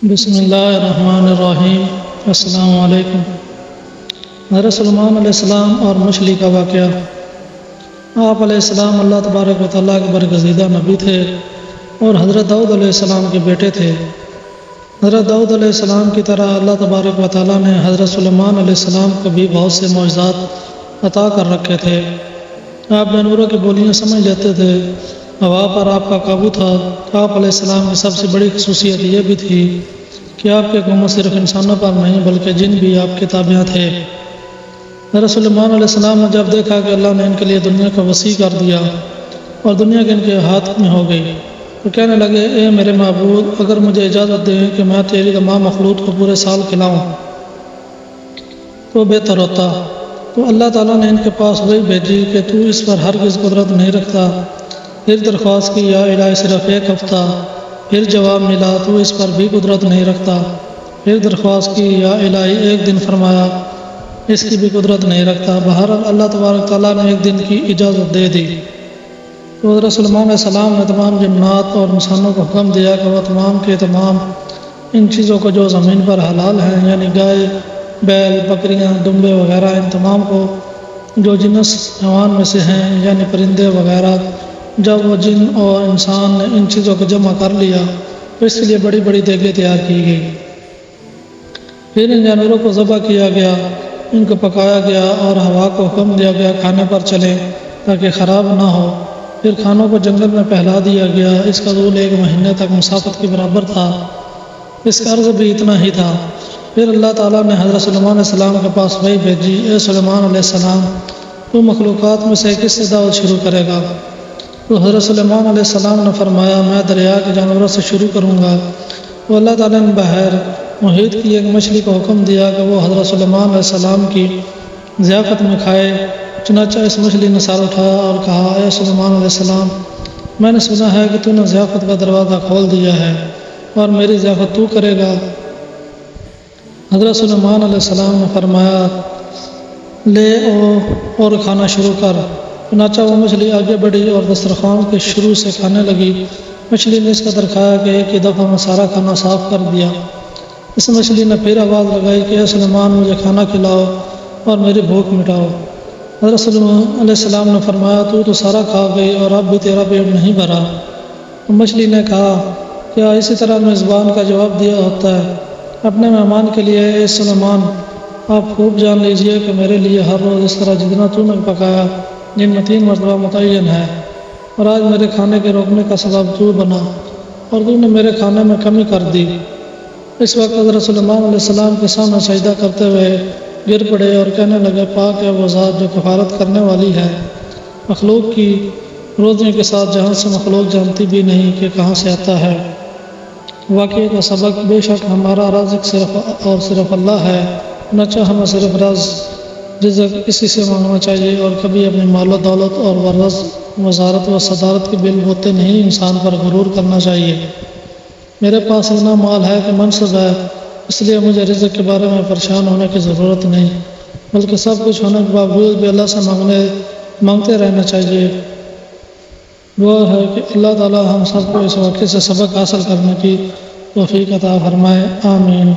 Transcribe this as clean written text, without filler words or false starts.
بسم اللہ الرحمن الرحیم۔ السلام علیکم۔ حضرت سلیمان علیہ السلام اور مچھلی کا واقعہ۔ آپ علیہ السلام اللہ تبارک و تعالیٰ کے برگزیدہ نبی تھے اور حضرت داؤد علیہ السلام کے بیٹے تھے۔ حضرت داؤد علیہ السلام کی طرح اللہ تبارک و تعالیٰ نے حضرت سلیمان علیہ السلام کو بھی بہت سے معجزات عطا کر رکھے تھے۔ آپ بے نوروں کی بولیاں سمجھ لیتے تھے، ہوا پر آپ کا قابو تھا۔ آپ علیہ السلام کی سب سے بڑی خصوصیت یہ بھی تھی کہ آپ کی حکومت صرف انسانوں پر نہیں بلکہ جن بھی آپ کے تابع تھے۔ حضرت سلیمان علیہ السلام نے جب دیکھا کہ اللہ نے ان کے لیے دنیا کو وسیع کر دیا اور دنیا کے ان کے ہاتھ میں ہو گئی، تو کہنے لگے، اے میرے معبود، اگر مجھے اجازت دیں کہ میں تیری تمام مخلوق کو پورے سال کھلاؤں تو بہتر ہوتا۔ تو اللہ تعالیٰ نے ان کے پاس وہی بھیجی کہ تو اس پر ہرگز قدرت نہیں رکھتا۔ پھر درخواست کی، یا الہی صرف ایک ہفتہ۔ پھر جواب ملا، تو اس پر بھی قدرت نہیں رکھتا۔ پھر درخواست کی، یا الہی ایک دن۔ فرمایا، اس کی بھی قدرت نہیں رکھتا۔ بہرحال اللہ تبارک تعالیٰ نے ایک دن کی اجازت دے دی۔ تو حضرت سلیمان علیہ السلام نے تمام جنات اور انسانوں کو حکم دیا کہ وہ تمام کے تمام ان چیزوں کو جو زمین پر حلال ہیں، یعنی گائے، بیل، بکریاں، دمبے وغیرہ، ان تمام کو جو جنس حیوان میں سے ہیں، یعنی پرندے وغیرہ، جب وہ جن اور انسان نے ان چیزوں کو جمع کر لیا تو اس کے لیے بڑی بڑی دیگیں تیار کی گئی۔ پھر ان جانوروں کو ذبح کیا گیا، ان کو پکایا گیا اور ہوا کو حکم دیا گیا کھانے پر چلیں تاکہ خراب نہ ہو۔ پھر کھانوں کو جنگل میں پھیلا دیا گیا۔ اس کا طول 1 مہینے تک مسافت کے برابر تھا۔ اس کا عرض بھی اتنا ہی تھا۔ پھر اللہ تعالیٰ نے حضرت سلیمان علیہ السلام کے پاس وحی بھیجی، اے سلیمان علیہ السلام، تو مخلوقات میں سے کس سے دعوت شروع کرے گا؟ تو حضرت سلیمان علیہ السلام نے فرمایا، میں دریا کے جانوروں سے شروع کروں گا۔ تو اللہ تعالیٰ نے بحر محیط کی ایک مچھلی کو حکم دیا کہ وہ حضرت سلیمان علیہ السلام کی ضیافت میں کھائے۔ چنانچہ اس مچھلی نے سر اٹھایا اور کہا، اے سلیمان علیہ السلام، میں نے سنا ہے کہ تو نے ضیافت کا دروازہ کھول دیا ہے اور میری ضیافت تو کرے گا۔ حضرت سلیمان علیہ السلام نے فرمایا، لے اور کھانا شروع کر۔ چنانچہ وہ مچھلی آگے بڑھی اور دسترخوان کے شروع سے کھانے لگی۔ مچھلی نے اس قدر کھایا کہ ایک ہی دفعہ میں سارا کھانا صاف کر دیا۔ اس مچھلی نے پھر آواز لگائی کہ اے سلیمان، مجھے کھانا کھلاؤ اور میری بھوک مٹاؤ۔ حضرت سلیمان علیہ السلام نے فرمایا، تو سارا کھا گئی اور اب بھی تیرا پیٹ نہیں بھرا۔ مچھلی نے کہا، کیا اسی طرح میزبان کا جواب دیا ہوتا ہے اپنے مہمان کے لیے؟ اے سلیمان، آپ خوب جان لیجئے کہ میرے لیے ہر روز اس طرح جتنا تو نے پکایا، جن میں 3 مرتبہ متعین ہے، اور آج میرے کھانے کے روکنے کا سبب تو بنا اور تو نے میرے کھانے میں کمی کر دی۔ اس وقت حضرت سلیمان علیہ السلام کے سامنے سجدہ کرتے ہوئے گر پڑے اور کہنے لگے، پاک ہے وہ ذات جو کفارت کرنے والی ہے مخلوق کی روزیوں کے ساتھ، جہاں سے مخلوق جانتی بھی نہیں کہ کہاں سے آتا ہے۔ واقعے کا سبق، بے شک ہمارا رازق صرف اور صرف اللہ ہے، چنانچہ ہمیں صرف رزق اسی سے مانگنا چاہیے اور کبھی اپنی مال و دولت اور ورث، وزارت و صدارت کے بل بوتے نہیں انسان پر غرور کرنا چاہیے۔ میرے پاس اتنا مال ہے کہ منصب ہے، اس لیے مجھے رزق کے بارے میں پریشان ہونے کی ضرورت نہیں، بلکہ سب کچھ ہونے کے باوجود بھی اللہ سے مانگتے رہنا چاہیے۔ دعا ہے کہ اللہ تعالیٰ ہم سب کو اس واقعے سے سبق حاصل کرنے کی توفیق عطا فرمائے، آمین۔